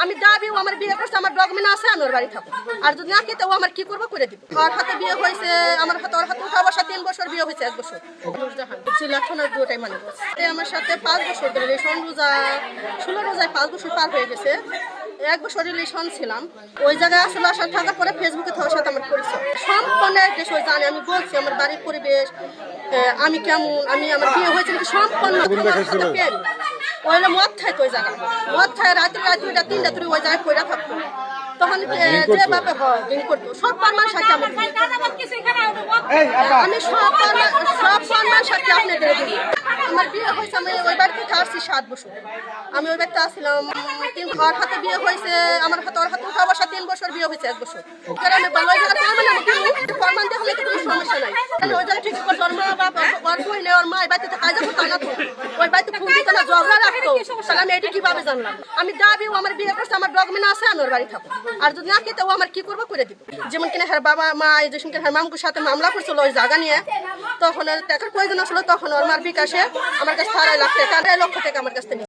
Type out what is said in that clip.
আমি দাবি ও আমার বিয়ে করছে, আমার ডকুমেন্ট আছে, আমি ওর বাড়ি থাকবো। আর যদি না খেতে ও আমার কি করবো করে দিব। ওর হাতে বিয়ে হয়েছে, আমার হাতে ওর হাতে উঠা বসা 3 বছর, বিয়ে হয়েছে 1 বছর। চিলাখানার দুটাই মানে আমার সাথে 5 বছর ধরে রিলেশন, রোজা 16 রোজায় 5 বছর পার হয়ে গেছে। 1 বছর রিলেশন ছিলাম। ওই জায়গায় আসলে আসার থাকার পরে ফেসবুকে তোর সাথে আমার পরিচয় সম্পূর্ণ এক বিষয় জানি। আমি বলছি আমার বাড়ির পরিবেশ, আমি কেমন, আমি আমার বিয়ে হয়েছে নাকি সম্পূর্ণ ওই মদ খাইতো। ওই জায়গায় মদ খায় রাত্রে 3টা তুই ওই জায়গায় পয়রা থাকতো। তখন যেভাবে হয় দিন করতো সব পারমান সাথে আমি সব পারমান সাথে আপনাদের দিই। আমার বিয়ে হয়েছে, আমি ওই বাড়ি থেকে আসছি 7 বছর। আমি ওই বাড়িতে আসছিলাম, ওর হাতে বিয়ে হয়েছে, আমার হাতে ওর হাতে উঠা বসা 3 বছর, বিয়ে হয়েছে 1 বছর। কারণে প্রমাণ দেখলে কোনো সমস্যা নাই। ওই জায়গায় ঠিক করে জন্ম ওর বইলে ওর মা বাড়িতে কাজ করতো না, তো ওই বাড়িতে খুব দিত না, ঝগড়া রাখতো। তাহলে আমি এটি কিভাবে জানলাম? আমি দাবি ও আমার বিয়ে করছে, আমার ডকুমেন্ট আছে, আমি ওর বাড়ি থাকবো। আর যদি না খেতে ও আমার কি করবো করে দিব। যেমন কিনা হ্যাঁ বাবা মা যেমন কিনা হ্যাঁ মামুর সাথে মামলা করছিল ওই জায়গা নিয়ে, তখন টাকার প্রয়োজন আসলো, তখন ওর মার বিকাশে আমার কাছে 2.5 লাখ টাকা, 2.5 লক্ষ টাকা আমার কাছ থেকে